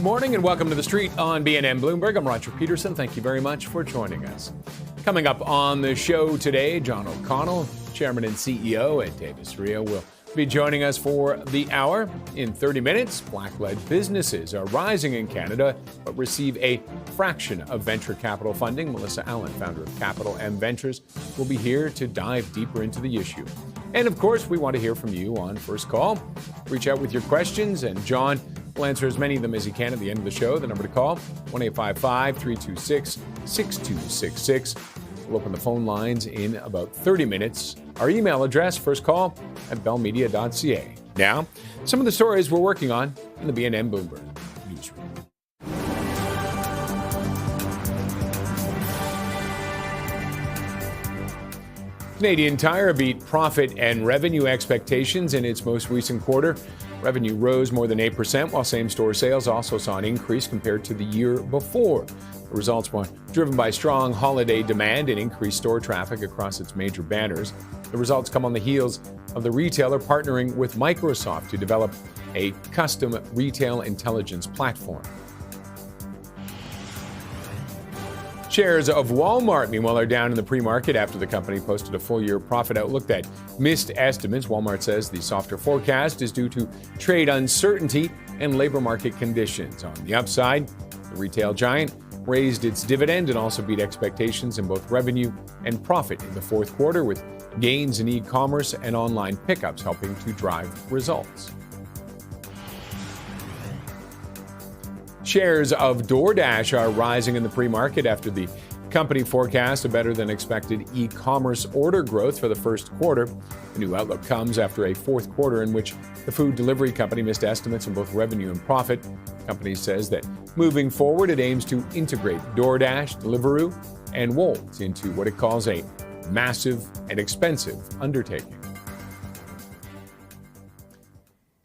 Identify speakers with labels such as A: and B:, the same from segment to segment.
A: Good morning and welcome to The Street on BNN Bloomberg. I'm Roger Peterson. Thank you very much for joining us. Coming up on the show today, John O'Connell, Chairman and CEO at Davis Rio, will be joining us for the hour. In 30 minutes, Black-led businesses are rising in Canada but receive a fraction of venture capital funding. Melissa Allen, founder of Capital M Ventures, will be here to dive deeper into the issue. And of course, we want to hear from you on First Call. Reach out with your questions, and John will answer as many of them as he can at the end of the show. The number to call, 1-855-326-6266. We'll open the phone lines in about 30 minutes. Our email address, firstcall@bellmedia.ca. Now, some of the stories we're working on in the BNN Bloomberg newsroom. Canadian Tire beat profit and revenue expectations in its most recent quarter. Revenue rose more than 8%, while same-store sales also saw an increase compared to the year before. The results were driven by strong holiday demand and increased store traffic across its major banners. The results come on the heels of the retailer partnering with Microsoft to develop a custom retail intelligence platform. Shares of Walmart, meanwhile, are down in the pre-market after the company posted a full-year profit outlook that missed estimates. Walmart says the softer forecast is due to trade uncertainty and labor market conditions. On the upside, the retail giant raised its dividend and also beat expectations in both revenue and profit in the fourth quarter, with gains in e-commerce and online pickups helping to drive results. Shares of DoorDash are rising in the pre-market after the company forecast a better-than-expected e-commerce order growth for the first quarter. The new outlook comes after a fourth quarter in which the food delivery company missed estimates in both revenue and profit. The company says that moving forward, it aims to integrate DoorDash, Deliveroo, and Wolt into what it calls a massive and expensive undertaking.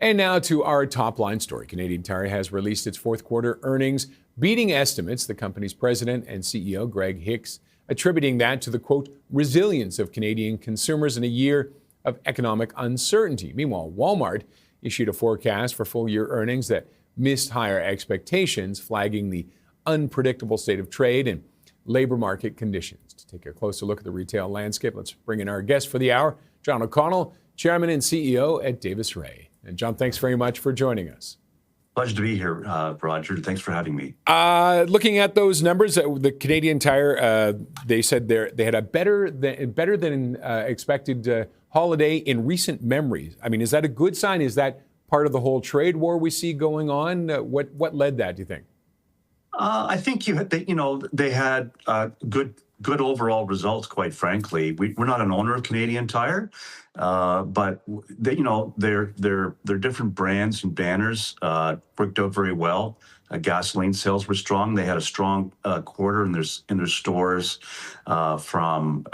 A: And now to our top-line story. Canadian Tire has released its fourth quarter earnings, beating estimates. The company's president and CEO, Greg Hicks, attributing that to the, quote, resilience of Canadian consumers in a year of economic uncertainty. Meanwhile, Walmart issued a forecast for full-year earnings that missed higher expectations, flagging the unpredictable state of trade and labor market conditions. To take a closer look at the retail landscape, let's bring in our guest for the hour, John O'Connell, Chairman and CEO at Davis Rio. And John, thanks very much for joining us.
B: Pleasure to be here, Roger. Thanks for having me.
A: Looking at those numbers, the Canadian Tire, they said they had a better than expected holiday in recent memory. I mean, is that a good sign? Is that part of the whole trade war we see going on? What led that, do you think?
B: I think they had good overall results. Quite frankly, we're not an owner of Canadian Tire, but their different brands and banners worked out very well. Gasoline sales were strong. They had a strong quarter in their stores from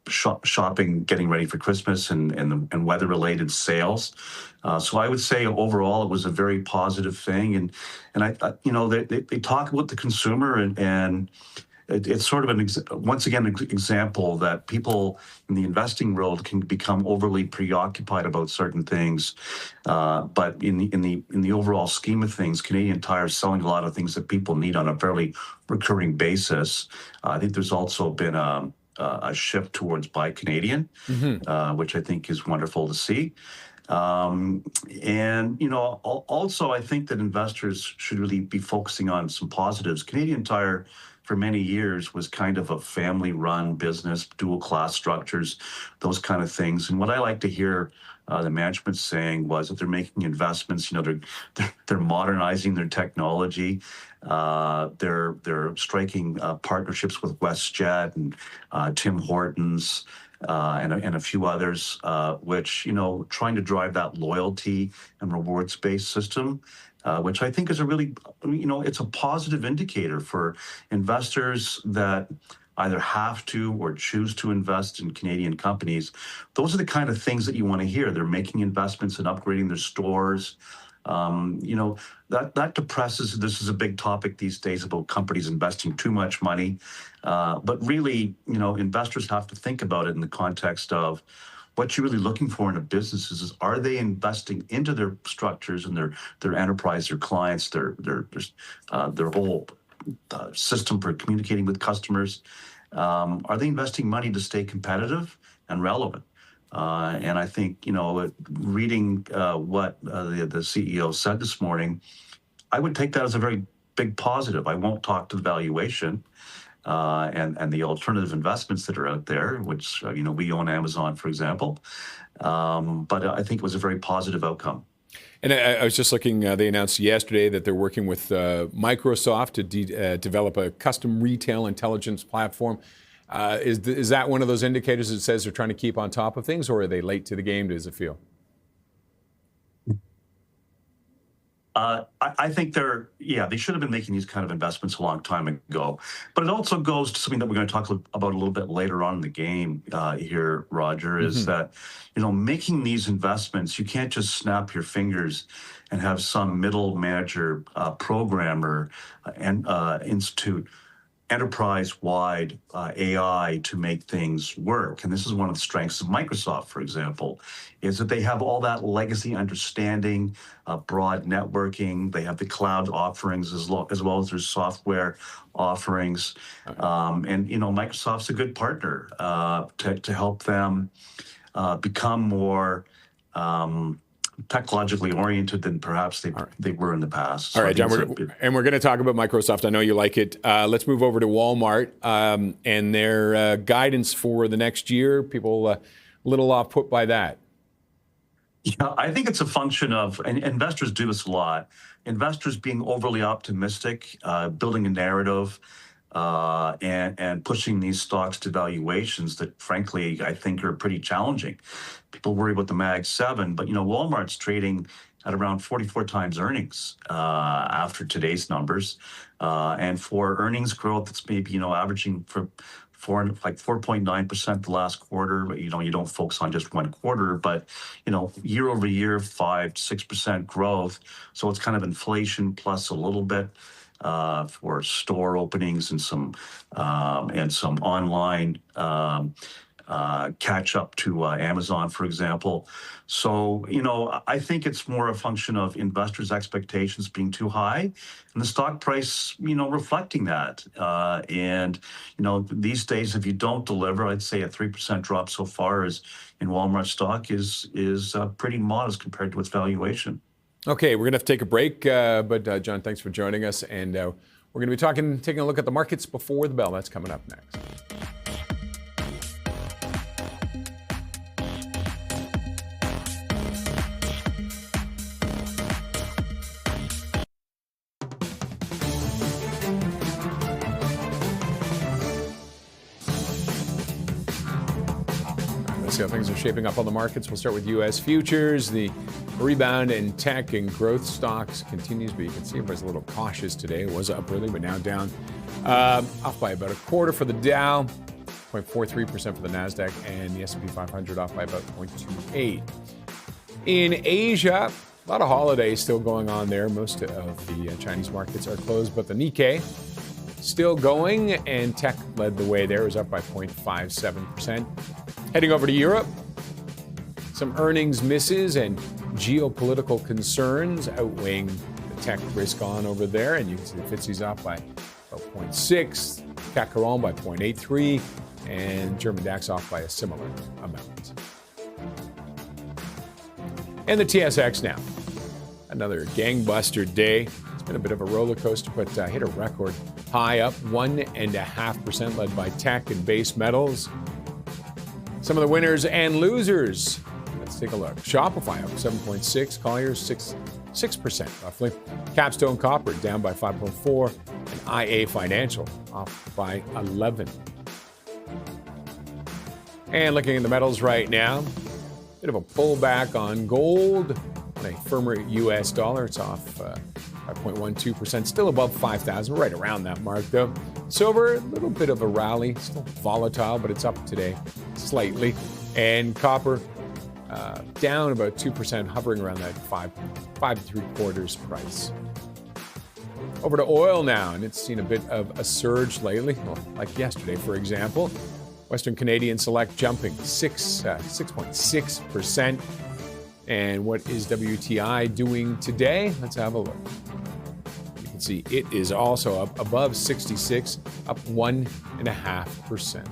B: shopping, getting ready for Christmas, and weather-related sales. So I would say overall it was a very positive thing. And they talk about the consumer and it's sort of once again an example that people in the investing world can become overly preoccupied about certain things, but in the overall scheme of things, Canadian Tire is selling a lot of things that people need on a fairly recurring basis. I think there's also been a shift towards Buy Canadian, which I think is wonderful to see. Also I think that investors should really be focusing on some positives. Canadian Tire for many years was kind of a family-run business, dual-class structures, those kind of things. And what I like to hear the management saying was that they're making investments. They're modernizing their technology. They're striking partnerships with WestJet and Tim Hortons and a few others, which trying to drive that loyalty and rewards-based system. Which I think is a really, it's a positive indicator for investors that either have to or choose to invest in Canadian companies. Those are the kind of things that you want to hear. They're making investments in upgrading their stores. That depresses, this is a big topic these days about companies investing too much money. But really, investors have to think about it in the context of what you're really looking for in a business is are they investing into their structures and their enterprise, their clients, their whole system for communicating with customers? Are they investing money to stay competitive and relevant? And I think, reading what the CEO said this morning, I would take that as a very big positive. I won't talk to the valuation and the alternative investments that are out there, which, we own Amazon, for example. But I think it was a very positive outcome.
A: And I was just looking, they announced yesterday that they're working with Microsoft to develop a custom retail intelligence platform. Is that one of those indicators that says they're trying to keep on top of things, or are they late to the game, does it feel?
B: I think they should have been making these kind of investments a long time ago. But it also goes to something that we're going to talk about a little bit later on in the game here, Roger, is that, making these investments, you can't just snap your fingers and have some middle manager programmer and institute enterprise-wide AI to make things work. And this is one of the strengths of Microsoft, for example, is that they have all that legacy understanding, broad networking. They have the cloud offerings as well as their software offerings. And, Microsoft's a good partner to help them become more technologically oriented than perhaps they were in the past.
A: So all right, John, we're going to talk about Microsoft. I know you like it. Let's move over to Walmart and their guidance for the next year. People a little off put by that.
B: Yeah, I think it's a function of, and investors do this a lot, investors being overly optimistic, building a narrative, and pushing these stocks to valuations that, frankly, I think are pretty challenging. People worry about the Mag 7, but, Walmart's trading at around 44 times earnings after today's numbers. And for earnings growth, it's maybe, averaging for 4.9% the last quarter. But, you don't focus on just one quarter, but, year over year, 5 to 6% growth. So it's kind of inflation plus a little bit for store openings and some online catch up to Amazon, for example. So, I think it's more a function of investors' expectations being too high and the stock price, reflecting that. And, these days, if you don't deliver, I'd say a 3% drop so far is in Walmart stock is pretty modest compared to its valuation.
A: Okay, we're going to have to take a break, but John, thanks for joining us. And we're going to be taking a look at the markets before the bell. That's coming up next. See how things are shaping up on the markets. We'll start with U.S. futures. The rebound in tech and growth stocks continues, but you can see everybody's a little cautious today. It was up early, but now down. Off by about a quarter for the Dow, 0.43% for the NASDAQ, and the S&P 500 off by about 0.28. In Asia, a lot of holidays still going on there. Most of the Chinese markets are closed, but the Nikkei still going, and tech led the way there. It was up by 0.57%. Heading over to Europe, some earnings misses and geopolitical concerns outweighing the tech risk on over there. And you can see the FTSE's off by about 0.6, CAC 40 by 0.83, and German DAX off by a similar amount. And the TSX now. Another gangbuster day. It's been a bit of a roller coaster, but hit a record high, up 1.5%, led by tech and base metals. Some of the winners and losers. Let's take a look. Shopify up 7.6, Colliers 6% roughly. Capstone Copper down by 5.4, and IA Financial off by 11. And looking at the metals right now, bit of a pullback on gold on a firmer U.S. dollar. It's off by 0.12%, still above 5,000, right around that mark though. Silver, a little bit of a rally, still volatile, but it's up today slightly. And copper down about 2%, hovering around that 5.75 price. Over to oil now, and it's seen a bit of a surge lately, well, like yesterday, for example. Western Canadian Select jumping 6.6%. And what is WTI doing today? Let's have a look. You can see it is also up above 66, up 1.5%.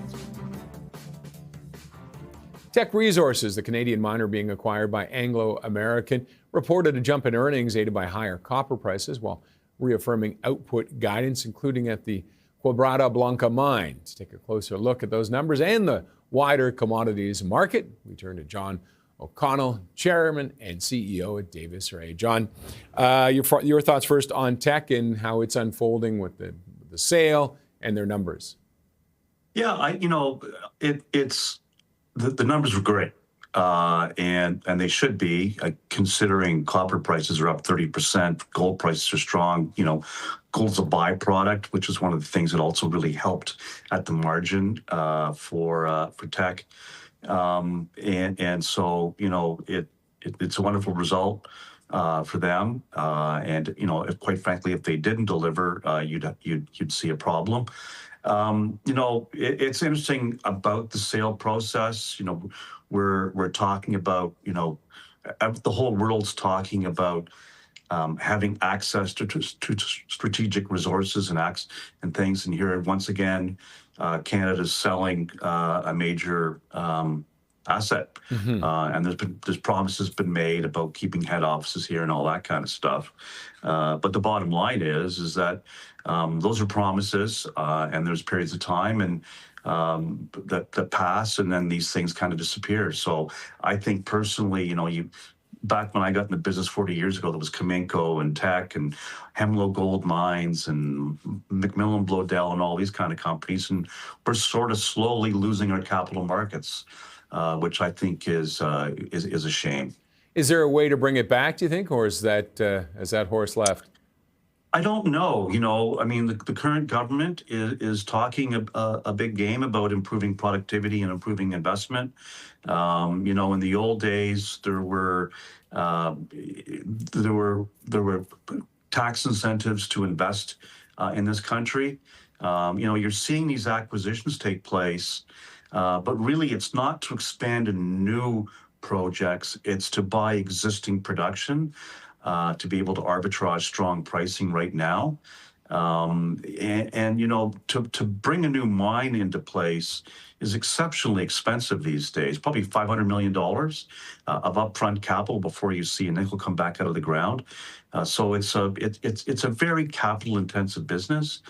A: Teck Resources, the Canadian miner being acquired by Anglo American, reported a jump in earnings aided by higher copper prices while reaffirming output guidance, including at the Quebrada Blanca mine. To take a closer look at those numbers and the wider commodities market, we turn to John O'Connell, Chairman and CEO at Davis Ray. John, your thoughts first on Teck and how it's unfolding with the sale and their numbers.
B: Yeah, it's the numbers were great, and they should be, considering copper prices are up 30%, gold prices are strong. Gold's a byproduct, which is one of the things that also really helped at the margin for Teck, and so it's a wonderful result for them, and quite frankly, if they didn't deliver, you'd see a problem. It's interesting about the sale process. We're talking about, the whole world's talking about having access to strategic resources and things. And here, once again, Canada's selling a major asset, and there's promises been made about keeping head offices here and all that kind of stuff. But the bottom line is that those are promises, and there's periods of time and that pass, and then these things kind of disappear. So I think personally, back when I got in the business 40 years ago, there was Cominco and Teck and Hemlo Gold Mines and McMillan Bloedel and all these kind of companies, and we're sort of slowly losing our capital markets, which I think is a shame.
A: Is there a way to bring it back, do you think, or is that horse left?
B: I don't know. The current government is talking a big game about improving productivity and improving investment. In the old days, there were tax incentives to invest in this country. You're seeing these acquisitions take place, but really, it's not to expand in new projects. It's to buy existing production. To be able to arbitrage strong pricing right now. To bring a new mine into place is exceptionally expensive these days, probably $500 million of upfront capital before you see a nickel come back out of the ground. So it's a very capital intensive business.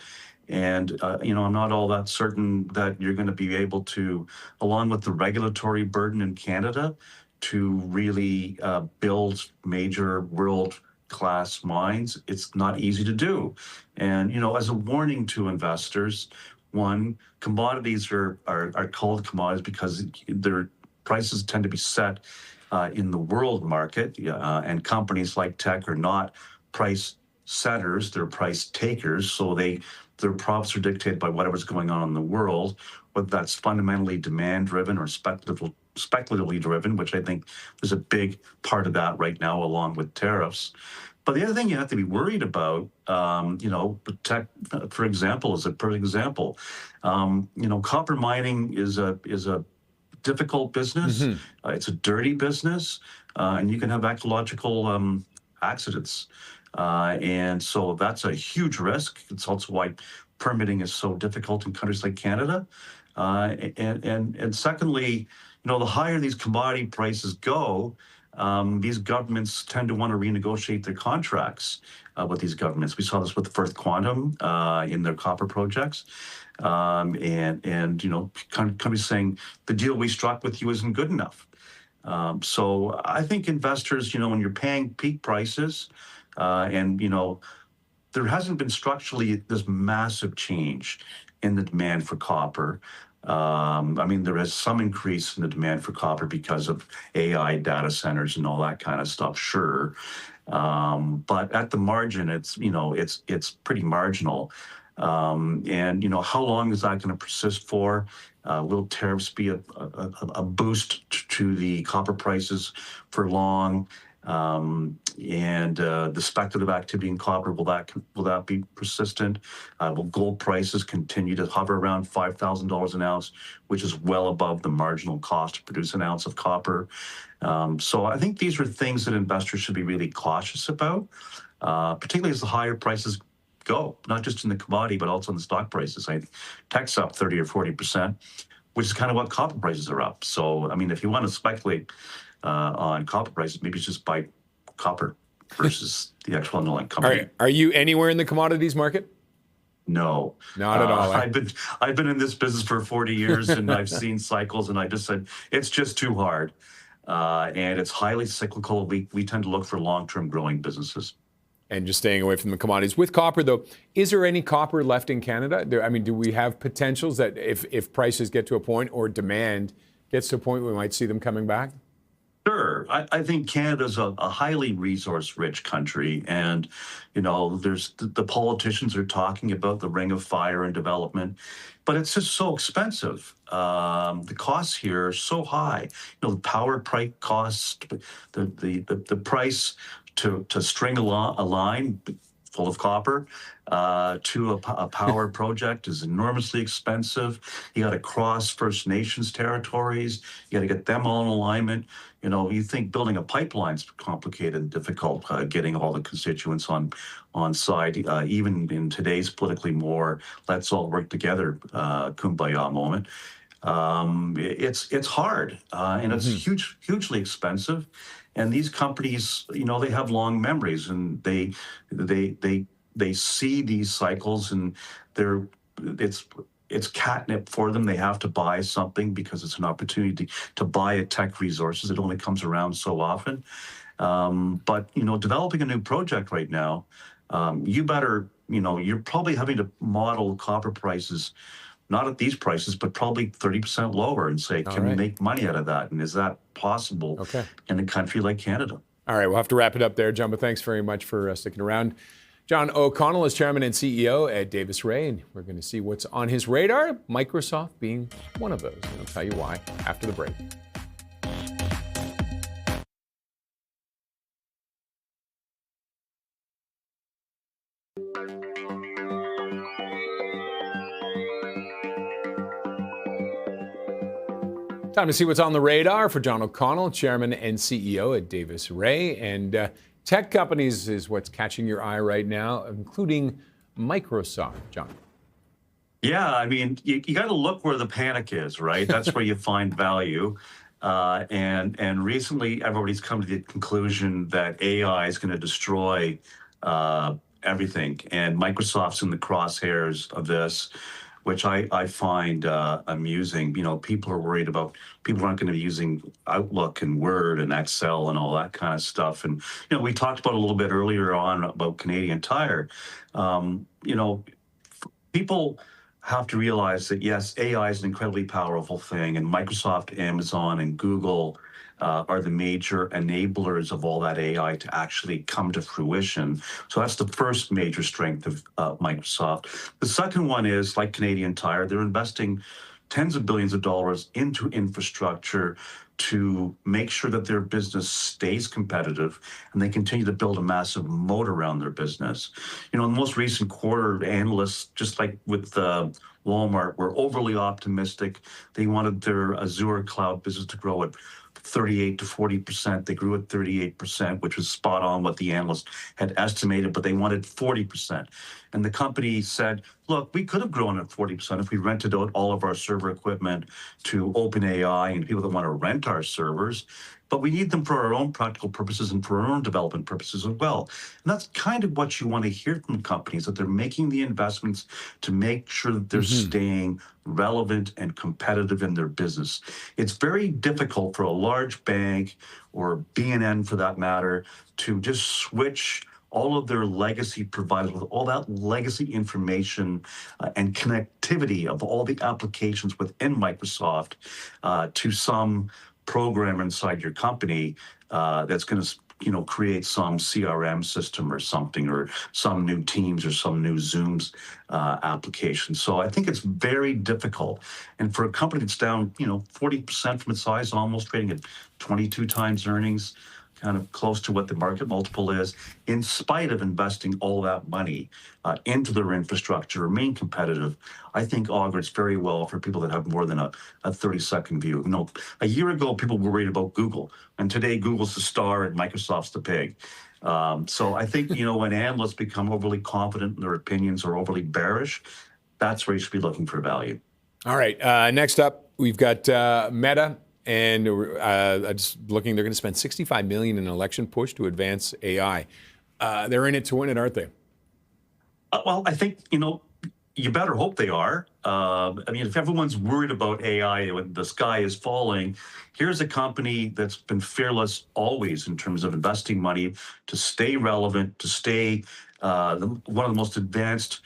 B: And, I'm not all that certain that you're going to be able to, along with the regulatory burden in Canada, to really build major world-class mines. It's not easy to do. And, as a warning to investors, one, commodities are called commodities because their prices tend to be set in the world market, and companies like Teck are not price setters, they're price takers. So their profits are dictated by whatever's going on in the world, whether that's fundamentally demand-driven or speculatively driven, which I think there's a big part of that right now, along with tariffs. But the other thing you have to be worried about, Teck, for example, is a perfect example. Copper mining is a difficult business. It's a dirty business, and you can have ecological accidents. And so that's a huge risk. It's also why permitting is so difficult in countries like Canada. And secondly, the higher these commodity prices go, these governments tend to want to renegotiate their contracts with these governments. We saw this with First Quantum in their copper projects. Companies saying the deal we struck with you isn't good enough. So I think investors, when you're paying peak prices, and there hasn't been structurally this massive change in the demand for copper. There is some increase in the demand for copper because of AI data centers and all that kind of stuff, sure. But at the margin, it's pretty marginal. And how long is that going to persist for? Will tariffs be a boost to the copper prices for long? And the speculative activity in copper, will that be persistent? Will gold prices continue to hover around $5,000 an ounce, which is well above the marginal cost to produce an ounce of copper? So I think these are things that investors should be really cautious about, particularly as the higher prices go, not just in the commodity, but also in the stock prices. I think tech's up 30 or 40%, which is kind of what copper prices are up. So, I mean, if you want to speculate on copper prices, maybe it's just buy copper versus the actual underlying company.
A: Are you anywhere in the commodities market?
B: No,
A: not at all.
B: I've been in this business for 40 years, and I've seen cycles, and I just said it's just too hard, and it's highly cyclical. We tend to look for long-term growing businesses.
A: And just staying away from the commodities. With copper, though, is there any copper left in Canada? I mean, do we have potentials that if prices get to a point or demand gets to a point, we might see them coming back?
B: Sure. I think Canada's a highly resource-rich country, and there's the politicians are talking about the Ring of Fire and development, but it's just so expensive. The costs here are so high. The power price cost, the price to string a line full of copper to a power project is enormously expensive. You got to cross First Nations territories. You got to get them all in alignment. You think building a pipeline's complicated and difficult, getting all the constituents on side, even in today's politically more let's all work together kumbaya moment. It's hard, and it's hugely expensive. And these companies, they have long memories, and they see these cycles, and it's catnip for them. They have to buy something because it's an opportunity to buy a tech resources. It only comes around so often. But developing a new project right now, you better, you're probably having to model copper prices, not at these prices, but probably 30% lower, and say, can we make money out of that? And is that possible in a country like Canada?
A: All right, we'll have to wrap it up there. John, but thanks very much for sticking around. John O'Connell is Chairman and CEO at Davis Ray, and we're going to see what's on his radar, Microsoft being one of those. And I'll tell you why after the break. Time to see what's on the radar for John O'Connell, Chairman and CEO at Davis Ray. And tech companies is what's catching your eye right now, including Microsoft. John.
B: Yeah, I mean, you got to look where the panic is, right? That's where you find value. And recently, everybody's come to the conclusion that AI is going to destroy everything. And Microsoft's in the crosshairs of this, which I find amusing. People are worried about people aren't going to be using Outlook and Word and Excel and all that kind of stuff. And, we talked about a little bit earlier on about Canadian Tire. People have to realize that, yes, AI is an incredibly powerful thing, and Microsoft, Amazon, and Google are the major enablers of all that AI to actually come to fruition. So that's the first major strength of Microsoft. The second one is, like Canadian Tire, they're investing tens of billions of dollars into infrastructure to make sure that their business stays competitive, and they continue to build a massive moat around their business. In the most recent quarter, analysts, just like with Walmart, were overly optimistic. They wanted their Azure cloud business to grow at 38 to 40%. They grew at 38%, which was spot on what the analyst had estimated, but they wanted 40%. And the company said, look, we could have grown at 40% if we rented out all of our server equipment to OpenAI and people that want to rent our servers, but we need them for our own practical purposes and for our own development purposes as well. And that's kind of what you want to hear from companies, that they're making the investments to make sure that they're staying relevant and competitive in their business. It's very difficult for a large bank, or BNN for that matter, to just switch all of their legacy providers with all that legacy information and connectivity of all the applications within Microsoft to some program inside your company that's going to create some CRM system or something, or some new Teams or some new Zooms application. So I think it's very difficult. And for a company that's down, 40% from its size, almost trading at 22 times earnings, kind of close to what the market multiple is, in spite of investing all that money into their infrastructure, remain competitive, I think augurs very well for people that have more than a 30-second view. You know, a year ago, people were worried about Google, and today Google's the star and Microsoft's the pig. So I think, you know, when analysts become overly confident in their opinions or overly bearish, that's where you should be looking for value.
A: All right. Next up, we've got Meta. And just looking, they're going to spend $65 million in an election push to advance AI. They're in it to win it, aren't they?
B: Well, I think, you know, you better hope they are. I mean, if everyone's worried about AI when the sky is falling, here's a company that's been fearless always in terms of investing money to stay relevant, to stay one of the most advanced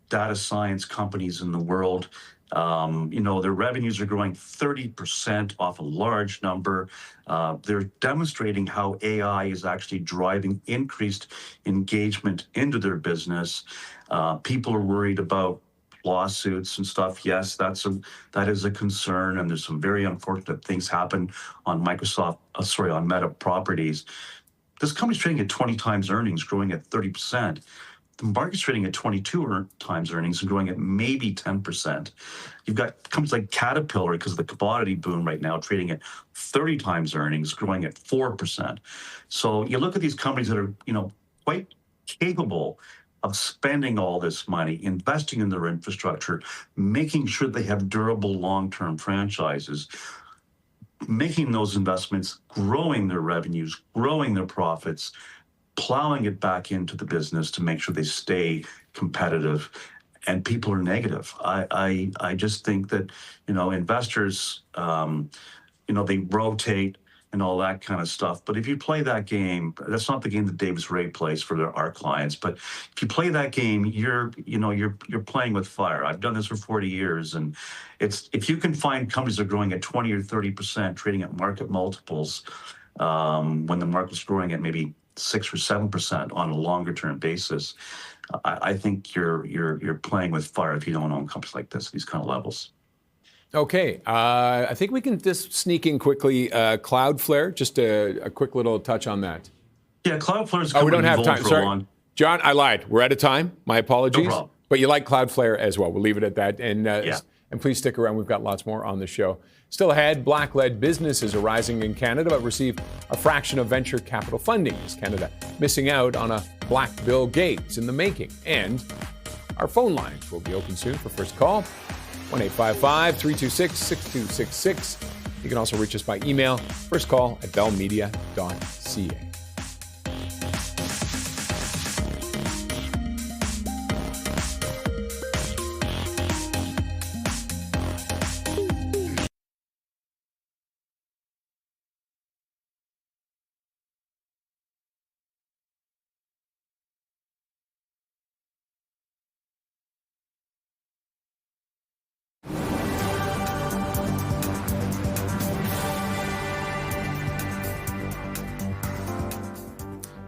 B: data science companies in the world. You know, their revenues are growing 30% off a large number. They're demonstrating how AI is actually driving increased engagement into their business. People are worried about lawsuits and stuff. Yes, that is a concern, and there's some very unfortunate things happen on on Meta properties. This company's trading at 20 times earnings, growing at 30%. The market's trading at 22 times earnings and growing at maybe 10%. You've got companies like Caterpillar, because of the commodity boom right now, trading at 30 times earnings, growing at 4%. So you look at these companies that are, you know, quite capable of spending all this money, investing in their infrastructure, making sure they have durable long-term franchises, making those investments, growing their revenues, growing their profits, plowing it back into the business to make sure they stay competitive, and people are negative. I just think that, you know, investors, you know, they rotate and all that kind of stuff. But if you play that game, that's not the game that Davis Ray plays for our clients. But if you play that game, you're playing with fire. I've done this for 40 years, and if you can find companies that are growing at 20 or 30%, trading at market multiples, when the market's growing at maybe 6 or 7% on a longer term basis, I think you're playing with fire if you don't own companies like this, these kind of levels.
A: Okay, I think we can just sneak in quickly. Cloudflare, just a quick little touch on that.
B: Yeah, Cloudflare's
A: we don't have time. Sorry,
B: long.
A: John, I lied. We're out of time. My apologies.
B: No problem.
A: But you like Cloudflare as well. We'll leave it at that. And please stick around. We've got lots more on the show. Still ahead, Black-led businesses are rising in Canada, but receive a fraction of venture capital funding. Is Canada missing out on a Black Bill Gates in the making? And our phone lines will be open soon for first call, 1-855-326-6266. You can also reach us by email, firstcall@bellmedia.ca.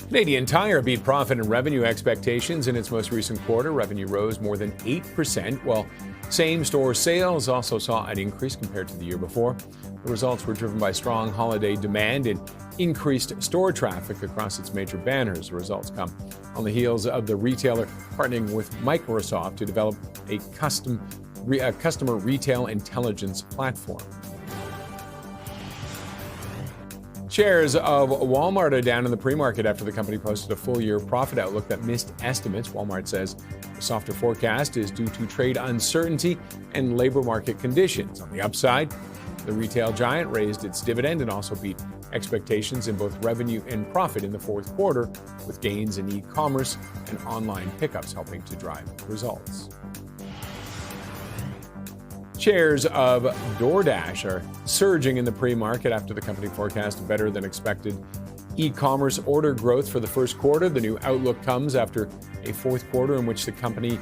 A: Canadian Tire beat profit and revenue expectations in its most recent quarter. Revenue rose more than 8%, while same-store sales also saw an increase compared to the year before. The results were driven by strong holiday demand and increased store traffic across its major banners. The results come on the heels of the retailer partnering with Microsoft to develop a customer retail intelligence platform. Shares of Walmart are down in the pre-market after the company posted a full-year profit outlook that missed estimates. Walmart says the softer forecast is due to trade uncertainty and labor market conditions. On the upside, the retail giant raised its dividend and also beat expectations in both revenue and profit in the fourth quarter, with gains in e-commerce and online pickups helping to drive results. Shares of DoorDash are surging in the pre-market after the company forecast better than expected e-commerce order growth for the first quarter. The new outlook comes after a fourth quarter in which the company,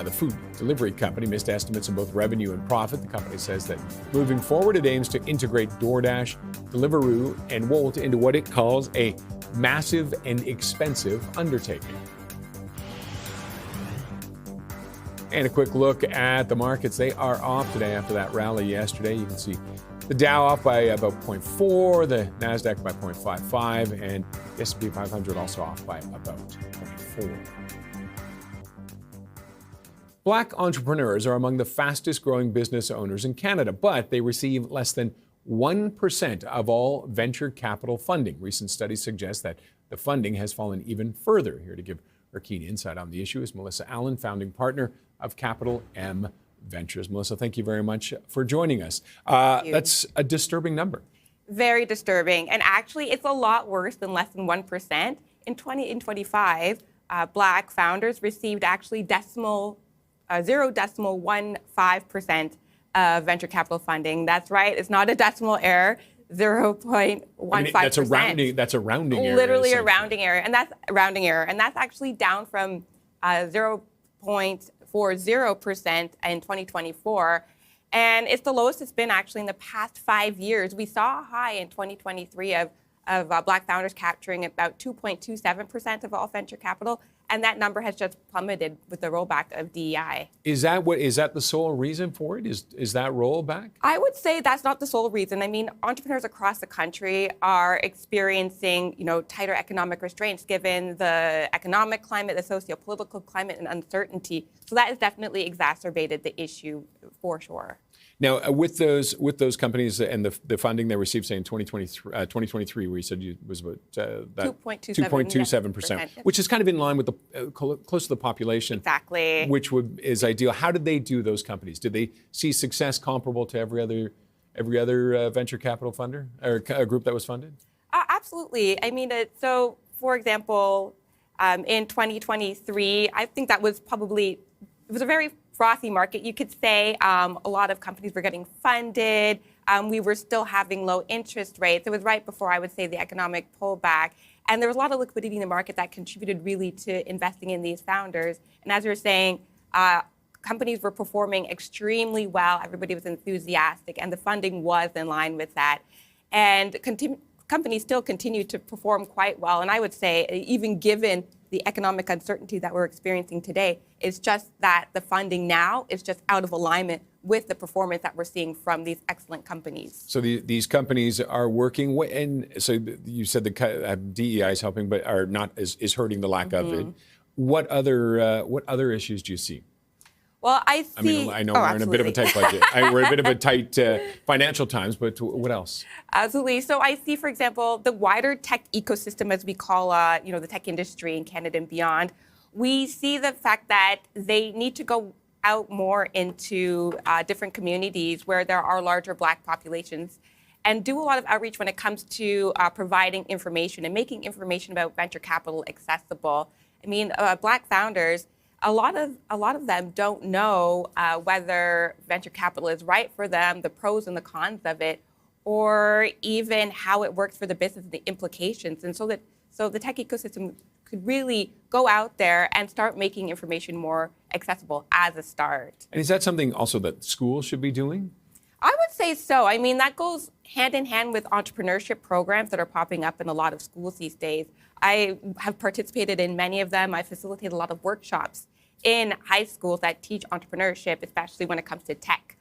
A: the food delivery company, missed estimates in both revenue and profit. The company says that moving forward, it aims to integrate DoorDash, Deliveroo, and Wolt into what it calls a massive and expensive undertaking. And a quick look at the markets. They are off today after that rally yesterday. You can see The Dow off by about 0.4, the NASDAQ by 0.55, and the S&P 500 also off by about 0.4. Black entrepreneurs are among the fastest growing business owners in Canada, but they receive less than 1% of all venture capital funding. Recent studies suggest that the funding has fallen even further. Here to give her keen insight on the issue is Melissa Allen, founding partner of Capital M Ventures. Melissa, thank you very much for joining us. That's a disturbing number.
C: Very disturbing. And actually, it's a lot worse than less than 1%. In 2025, Black founders received actually 0.15% of venture capital funding. That's right. It's not a decimal error. 0.15%.
A: That's a rounding error.
C: Literally a rounding error, and that's a rounding error, and that's actually down from 0.40% in 2024, and it's the lowest it's been actually in the past 5 years. We saw a high in 2023 of Black founders capturing about 2.27% of all venture capital, and that number has just plummeted with the rollback of DEI.
A: Is that the sole reason for it? Is that rollback?
C: I would say that's not the sole reason. I mean, entrepreneurs across the country are experiencing, tighter economic restraints given the economic climate, the socio-political climate, and uncertainty. So that has definitely exacerbated the issue for sure.
A: Now, with those companies and the funding they received, say in 2023, where you said it was about 2.27%, which is kind of in line with the close to the population,
C: exactly,
A: which is ideal. How did they do, those companies? Did they see success comparable to every other venture capital funder or a group that was funded?
C: Absolutely. I mean, so for example, in 2023, I think it was a very frothy market, you could say. A lot of companies were getting funded. We were still having low interest rates. It was right before, I would say, the economic pullback. And there was a lot of liquidity in the market that contributed really to investing in these founders. And as you were saying, companies were performing extremely well. Everybody was enthusiastic, and the funding was in line with that. And companies still continue to perform quite well. And I would say, even given the economic uncertainty that we're experiencing today, it's just that the funding now is just out of alignment with the performance that we're seeing from these excellent companies.
A: So these companies are working, and so you said the DEI is helping, but are not is hurting the lack of it. What other issues do you see?
C: Well, I
A: know we're in a bit of a tight budget. We're in a bit of a tight financial times, but what else?
C: Absolutely. So I see, for example, the wider tech ecosystem, as we call, the tech industry in Canada and beyond. We see the fact that they need to go out more into different communities where there are larger Black populations and do a lot of outreach when it comes to providing information and making information about venture capital accessible. I mean, Black founders, a lot of them don't know whether venture capital is right for them, the pros and the cons of it, or even how it works for the business and the implications. And so the tech ecosystem could really go out there and start making information more accessible as a start.
A: And is that something also that schools should be doing?
C: I would say so. I mean, that goes hand in hand with entrepreneurship programs that are popping up in a lot of schools these days. I have participated in many of them. I facilitate a lot of workshops in high schools that teach entrepreneurship, especially when it comes to tech.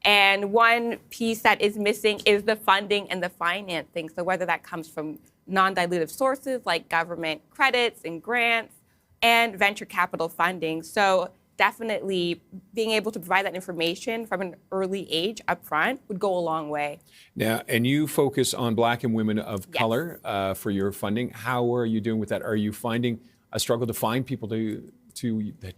C: And one piece that is missing is the funding and the financing. So whether that comes from non-dilutive sources like government credits and grants and venture capital funding. So definitely being able to provide that information from an early age up front would go a long way.
A: Now, and you focus on Black and women of color for your funding. How are you doing with that? Are you finding a struggle to find people to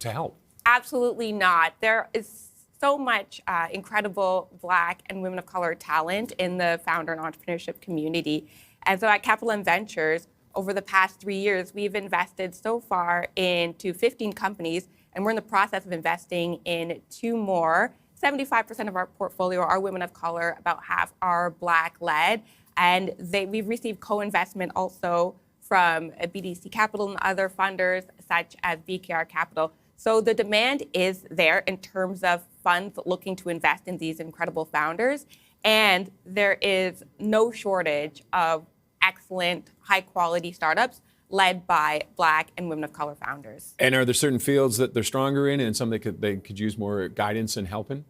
A: help?
C: Absolutely not. There is so much incredible Black and women of color talent in the founder and entrepreneurship community. And so at Capital M Ventures, over the past 3 years, we've invested so far into 15 companies, and we're in the process of investing in 2 more. 75% of our portfolio are women of color, about half are Black-led, and we've received co-investment also from BDC Capital and other funders such as BKR Capital. So the demand is there in terms of funds looking to invest in these incredible founders, and there is no shortage of excellent, high-quality startups led by Black and women of color founders.
A: And are there certain fields that they're stronger in and some they could use more guidance and help in?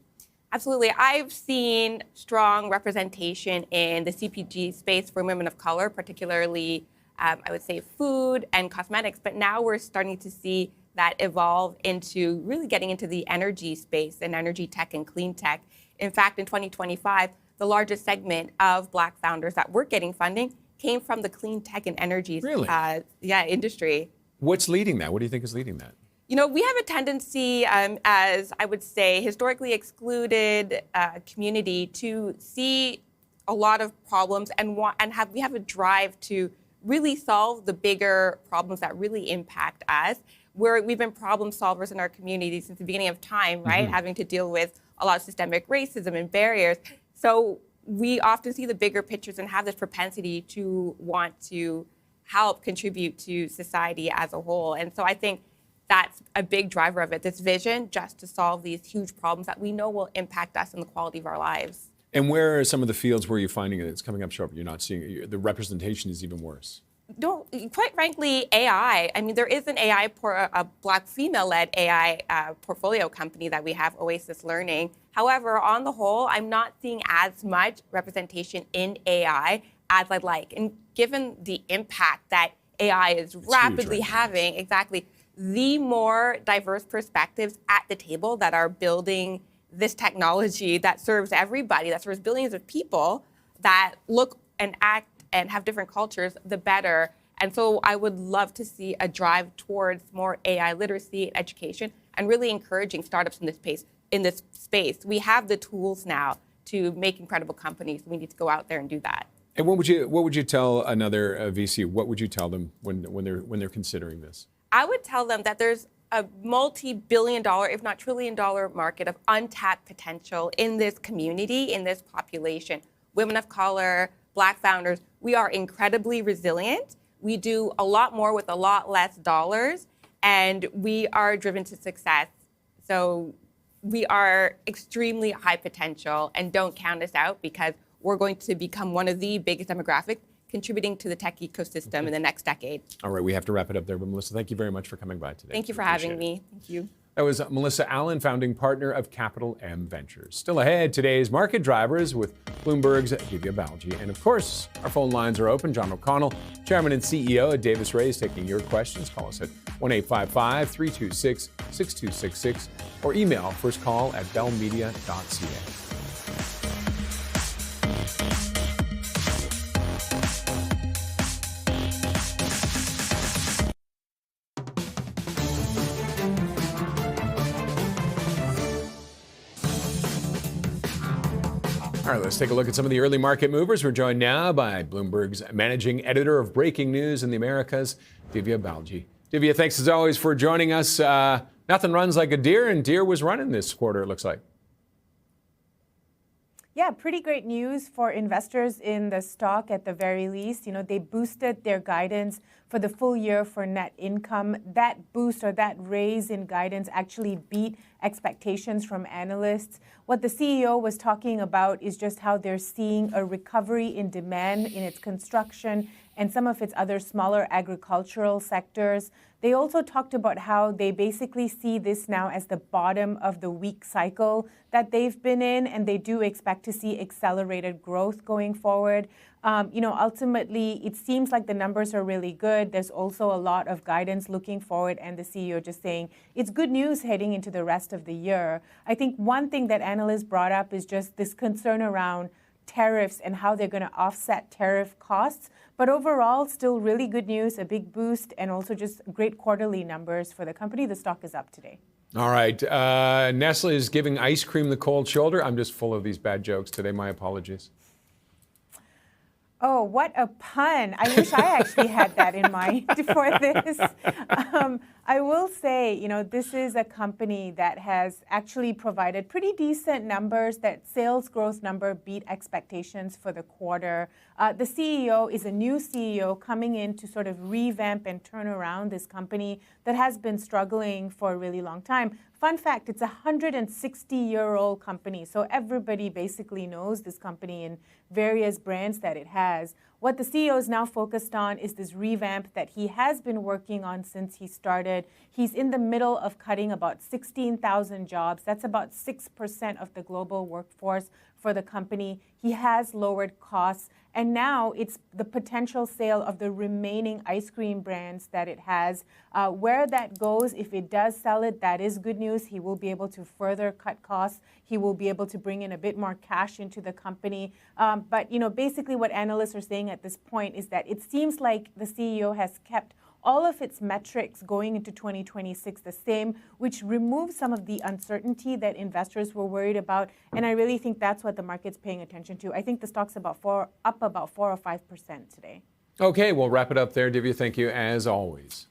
C: Absolutely. I've seen strong representation in the CPG space for women of color, particularly, I would say, food and cosmetics. But now we're starting to see that evolve into really getting into the energy space and energy tech and clean tech. In fact, in 2025, the largest segment of Black founders that were getting funding came from the clean tech and energy
A: Really?
C: Industry.
A: What's leading that? What do you think is leading that?
C: You know, we have a tendency, as I would say, historically excluded community to see a lot of problems and we have a drive to really solve the bigger problems that really impact us. We've been problem solvers in our community since the beginning of time, right? Having to deal with a lot of systemic racism and barriers. So we often see the bigger pictures and have this propensity to want to help contribute to society as a whole. And so I think that's a big driver of it, this vision just to solve these huge problems that we know will impact us and the quality of our lives.
A: And where are some of the fields where you're finding it? It's coming up sharp. You're not seeing it. The representation is even worse.
C: No, quite frankly, AI. I mean, there is an AI, a Black female-led AI portfolio company that we have, Oasis Learning. However, on the whole, I'm not seeing as much representation in AI as I'd like. And given the impact that AI is rapidly having, exactly, the more diverse perspectives at the table that are building this technology that serves everybody, that serves billions of people, that look and act and have different cultures, the better. And so I would love to see a drive towards more AI literacy and education and really encouraging startups in this space. We have the tools now to make incredible companies. We need to go out there and do that.
A: And what would you tell another VC? What would you tell them when they're considering this?
C: I would tell them that there's a multi-billion-dollar, if not trillion-dollar market of untapped potential in this community, in this population. Women of color, Black founders, we are incredibly resilient. We do a lot more with a lot less dollars, and we are driven to success. So we are extremely high potential, and don't count us out because we're going to become one of the biggest demographics contributing to the tech ecosystem in the next decade. All
A: right, we have to wrap it up there, but Melissa, thank you very much for coming by today.
C: Thank you for having me. Thank you.
A: That was Melissa Allen, founding partner of Capital M Ventures. Still ahead, today's market drivers with Bloomberg's Divya Balji. And of course, our phone lines are open. John O'Connell, Chairman and CEO at Davis Ray, is taking your questions. Call us at 1-855-326-6266 or email firstcall@bellmedia.ca. All right, let's take a look at some of the early market movers. We're joined now by Bloomberg's managing editor of breaking news in the Americas, Divya Balji. Divya, thanks as always for joining us. Nothing runs like a deer, and deer was running this quarter, it looks like.
D: Yeah, pretty great news for investors in the stock at the very least. You know, they boosted their guidance for the full year for net income. That boost or that raise in guidance actually beat expectations from analysts. What the CEO was talking about is just how they're seeing a recovery in demand in its construction and some of its other smaller agricultural sectors. They also talked about how they basically see this now as the bottom of the weak cycle that they've been in, and they do expect to see accelerated growth going forward. Ultimately, it seems like the numbers are really good. There's also a lot of guidance looking forward, and the CEO just saying it's good news heading into the rest of the year. I think one thing that analysts brought up is just this concern around tariffs and how they're going to offset tariff costs. But overall, still really good news, a big boost, and also just great quarterly numbers for the company. The stock is up today.
A: All right. Nestle is giving ice cream the cold shoulder. I'm just full of these bad jokes today. My apologies.
D: Oh, what a pun. I wish I actually had that in mind for this. I will say, this is a company that has actually provided pretty decent numbers. That sales growth number beat expectations for the quarter. The CEO is a new CEO coming in to sort of revamp and turn around this company that has been struggling for a really long time. Fun fact, it's a 160-year-old company, so everybody basically knows this company and various brands that it has. What the CEO is now focused on is this revamp that he has been working on since he started. He's in the middle of cutting about 16,000 jobs. That's about 6% of the global workforce for the company. He has lowered costs. And now it's the potential sale of the remaining ice cream brands that it has. Where that goes, if it does sell it, that is good news. He will be able to further cut costs. He will be able to bring in a bit more cash into the company. But basically what analysts are saying at this point is that it seems like the CEO has kept all of its metrics going into 2026 the same, which removes some of the uncertainty that investors were worried about. And I really think that's what the market's paying attention to. I think the stock's up about 4 or 5% today.
A: Okay, we'll wrap it up there. Divya, thank you as always.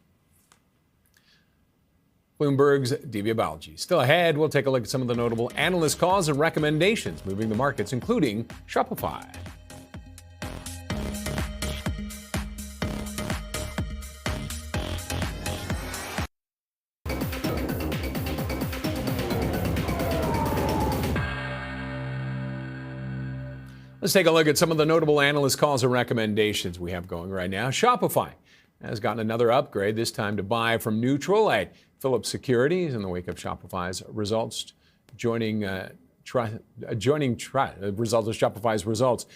A: Bloomberg's Divya Balji. Still ahead, we'll take a look at some of the notable analyst calls and recommendations moving the markets, including Shopify. Let's take a look at some of the notable analyst calls and recommendations we have going right now. Shopify has gotten another upgrade, this time to buy from neutral at Phillips Securities in the wake of Shopify's results. Joining results of Shopify's results,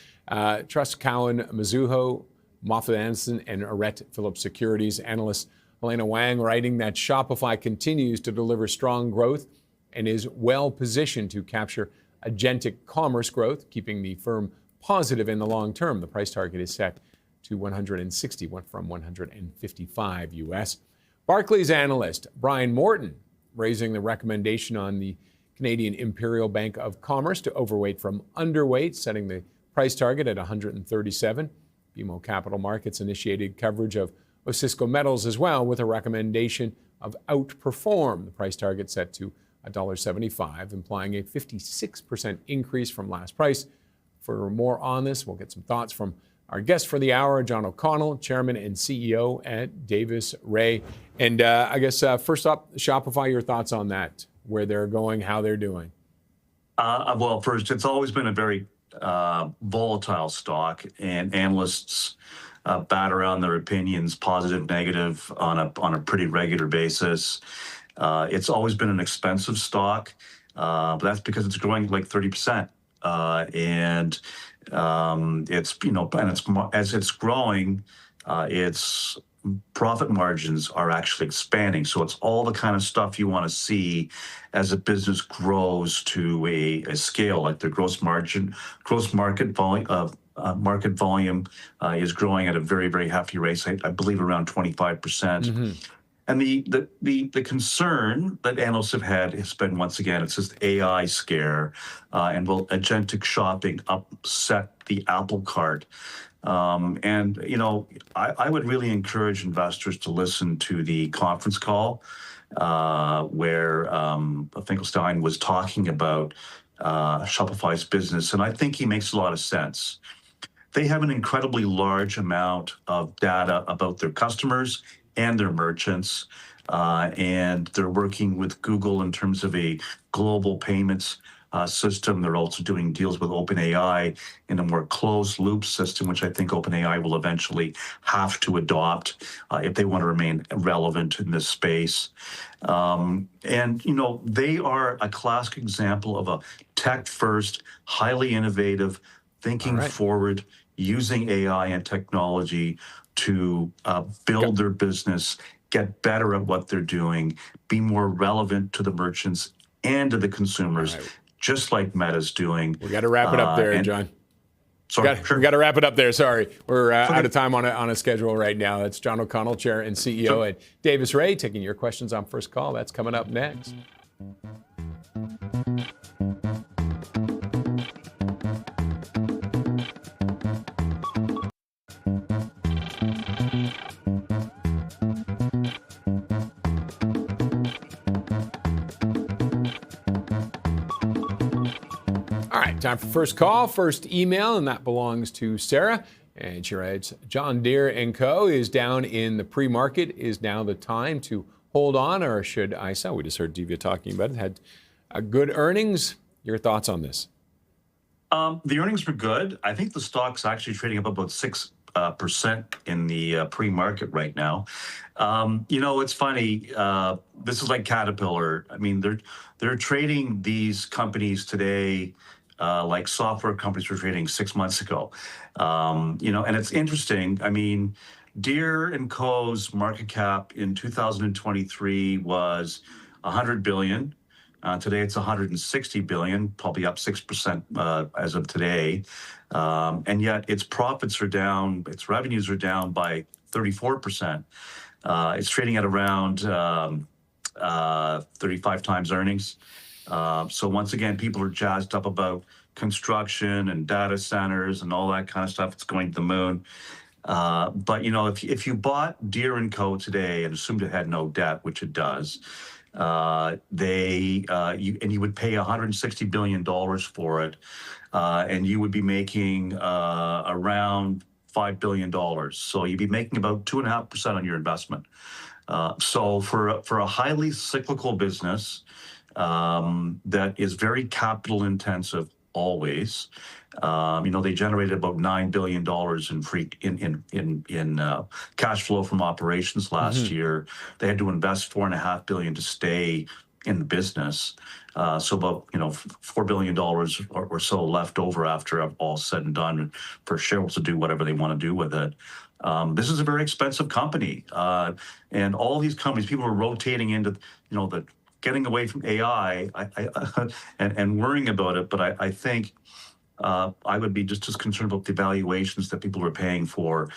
A: Trust Cowan, Mizuho, Moffett and Arete Phillips Securities analyst Helena Wang writing that Shopify continues to deliver strong growth and is well positioned to capture agentic commerce growth, keeping the firm positive in the long term. The price target is set to 160, went from 155 US. Barclays analyst Brian Morton raising the recommendation on the Canadian Imperial Bank of Commerce to overweight from underweight, setting the price target at 137. BMO Capital Markets initiated coverage of Osisko Metals as well with a recommendation of outperform. The price target set to $1.75, implying a 56% increase from last price. For more on this, we'll get some thoughts from our guest for the hour, John O'Connell, Chairman and CEO at Davis Ray. And I guess first up, Shopify, your thoughts on that, where they're going, how they're doing.
B: Well, first, it's always been a very volatile stock, and analysts bat around their opinions, positive, negative, on a pretty regular basis. It's always been an expensive stock, but that's because it's growing like 30%. And it's, as it's growing, its profit margins are actually expanding. So it's all the kind of stuff you want to see as a business grows to a scale, like the gross market volume is growing at a very, very hefty rate, I believe around 25%. Mm-hmm. And the concern that analysts have had has been, once again, it's this AI scare, and will agentic shopping upset the apple cart? I would really encourage investors to listen to the conference call where Finkelstein was talking about Shopify's business, and I think he makes a lot of sense. They have an incredibly large amount of data about their customers and their merchants, and they're working with Google in terms of a global payments system. They're also doing deals with OpenAI in a more closed loop system, which I think OpenAI will eventually have to adopt if they want to remain relevant in this space. They are a classic example of a tech-first, highly innovative, thinking forward, using AI and technology to build their business, get better at what they're doing, be more relevant to the merchants and to the consumers, just like Meta's doing.
A: We got to wrap it up there, John.
B: Sorry,
A: we got to wrap it up there. Sorry, we're out of time on a schedule right now. That's John O'Connell, Chair and CEO at Davis Ray, taking your questions on First Call. That's coming up next. All right, time for First Call, first email, and that belongs to Sarah. And she writes, John Deere & Co. is down in the pre-market. Is now the time to hold on, or should I sell? We just heard Divya talking about it. Had good earnings. Your thoughts on this?
B: The earnings were good. I think the stock's actually trading up about 6 percent in the pre-market right now. It's funny. This is like Caterpillar. I mean, they're trading these companies today like software companies were trading 6 months ago. And it's interesting. I mean, Deere & Co.'s market cap in 2023 was 100 billion. Today it's 160 billion, probably up 6% as of today. And yet its profits are down, its revenues are down by 34%. It's trading at around 35 times earnings. So once again, people are jazzed up about construction and data centers and all that kind of stuff. It's going to the moon. But if you bought Deere & Co. today and assumed it had no debt, which it does, you would pay $160 billion for it, and you would be making around $5 billion. So you'd be making about 2.5% on your investment. So for a highly cyclical business that is very capital intensive always, they generated about $9 billion in cash flow from operations last year. They had to invest $4.5 billion to stay in the business. So about $4 billion or so left over after all said and done for shareholders to do whatever they want to do with it. This is a very expensive company, and all these companies, people are rotating into the getting away from AI and worrying about it. But I think I would be just as concerned about the valuations that people are paying for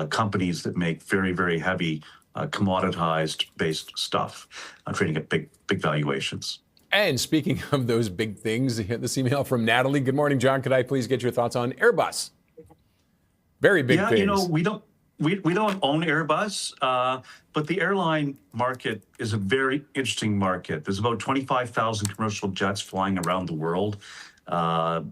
B: companies that make very, very heavy commoditized based stuff, trading at big valuations.
A: And speaking of those big things, this email from Natalie. Good morning, John. Could I please get your thoughts on Airbus? Very big things.
B: We don't own Airbus, but the airline market is a very interesting market. There's about 25,000 commercial jets flying around the world. There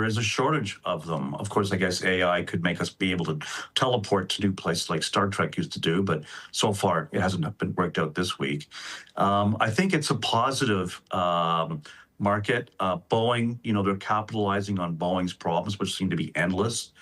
B: is a shortage of them. Of course, I guess AI could make us be able to teleport to new places like Star Trek used to do, but so far it hasn't been worked out this week. I think it's a positive market. Boeing, they're capitalizing on Boeing's problems, which seem to be endless.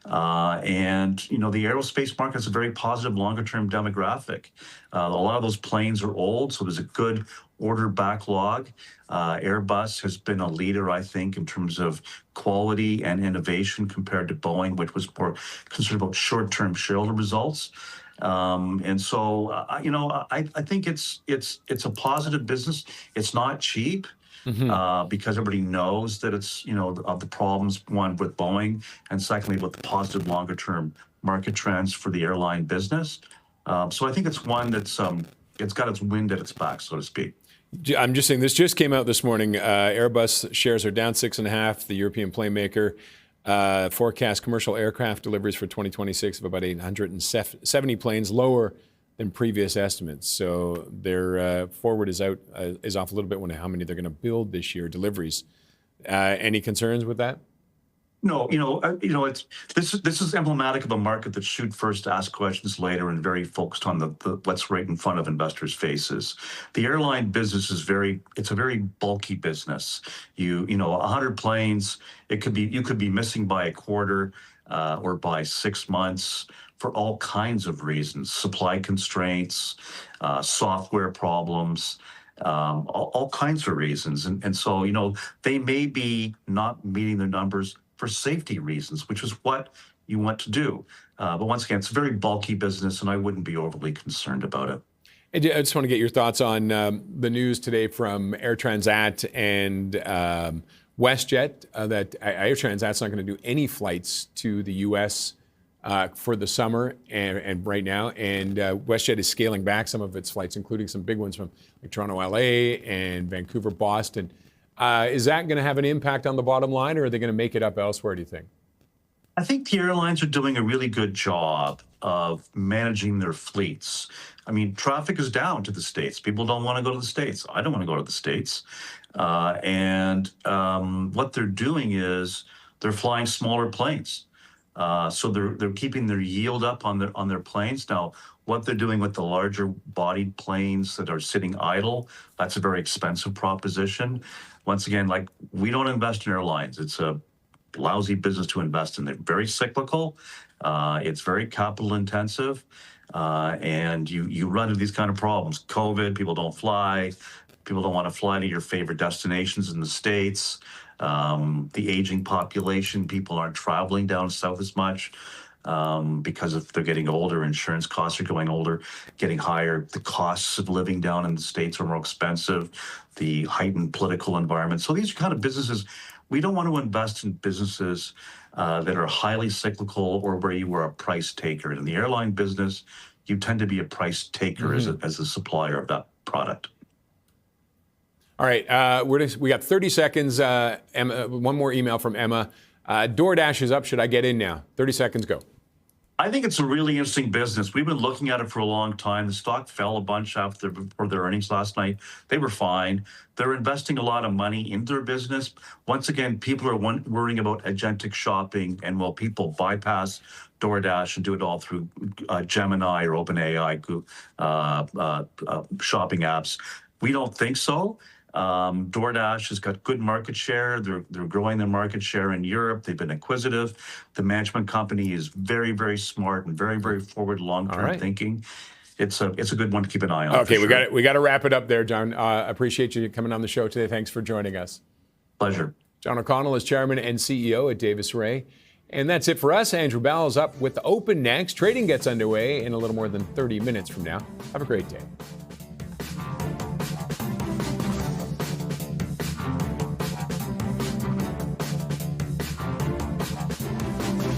B: And the aerospace market is a very positive longer-term demographic. A lot of those planes are old, so there's a good order backlog. Airbus has been a leader, I think, in terms of quality and innovation compared to Boeing, which was more concerned about short-term shareholder results. And so, I think it's a positive business. It's not cheap. Because everybody knows that it's, of the problems, one, with Boeing, and secondly, with the positive longer-term market trends for the airline business. So I think it's one that's, it's got its wind at its back, so to speak.
A: I'm just saying, this just came out this morning. Airbus shares are down 6.5%. The European plane maker forecast commercial aircraft deliveries for 2026 of about 870 planes, lower than previous estimates. So their forward is off a little bit on how many they're going to build this year, deliveries. Any concerns with that?
B: No, this is emblematic of a market that shoot first, ask questions later, and very focused on the what's right in front of investors' faces. The airline business is it's a very bulky business. 100 planes, you could be missing by a quarter or by 6 months for all kinds of reasons: supply constraints, software problems. All kinds of reasons. And so, they may be not meeting their numbers for safety reasons, which is what you want to do. But once again, it's a very bulky business, and I wouldn't be overly concerned about it.
A: I just want to get your thoughts on the news today from Air Transat and WestJet that Air Transat's not going to do any flights to the U.S. For the summer and right now, and WestJet is scaling back some of its flights, including some big ones from like Toronto, LA, and Vancouver, Boston. Is that going to have an impact on the bottom line, or are they going to make it up elsewhere, do you think?
B: I think the airlines are doing a really good job of managing their fleets. I mean, traffic is down to the States. People don't want to go to the States. I don't want to go to the States. And what they're doing is they're flying smaller planes. So they're keeping their yield up on their planes. Now, what they're doing with the larger bodied planes that are sitting idle, that's a very expensive proposition. Once again, we don't invest in airlines. It's a lousy business to invest in. They're very cyclical. It's very capital intensive. And you run into these kind of problems. COVID, people don't fly. People don't want to fly to your favorite destinations in the States. The aging population, people aren't traveling down south as much because if they're getting older, insurance costs are getting higher. The costs of living down in the States are more expensive. The heightened political environment. So these are kind of businesses. We don't want to invest in businesses that are highly cyclical or where you are a price taker. In the airline business, you tend to be a price taker as a supplier of that product.
A: All right, we got 30 seconds. Emma, one more email from Emma. DoorDash is up. Should I get in now? 30 seconds, go.
B: I think it's a really interesting business. We've been looking at it for a long time. The stock fell a bunch for their earnings last night. They were fine. They're investing a lot of money into their business. Once again, people are worrying about agentic shopping, and will people bypass DoorDash and do it all through Gemini or OpenAI shopping apps? We don't think so. DoorDash has got good market share. They're growing their market share in Europe. They've been acquisitive. The management company is very, very smart and very, very forward, long-term thinking. It's a good one to keep an eye on.
A: Okay, we got to wrap it up there, John. Appreciate you coming on the show today. Thanks for joining us.
B: Pleasure.
A: John O'Connell is chairman and CEO at Davis Ray. And that's it for us. Andrew Bell is up with the Open next. Trading gets underway in a little more than 30 minutes from now. Have a great day.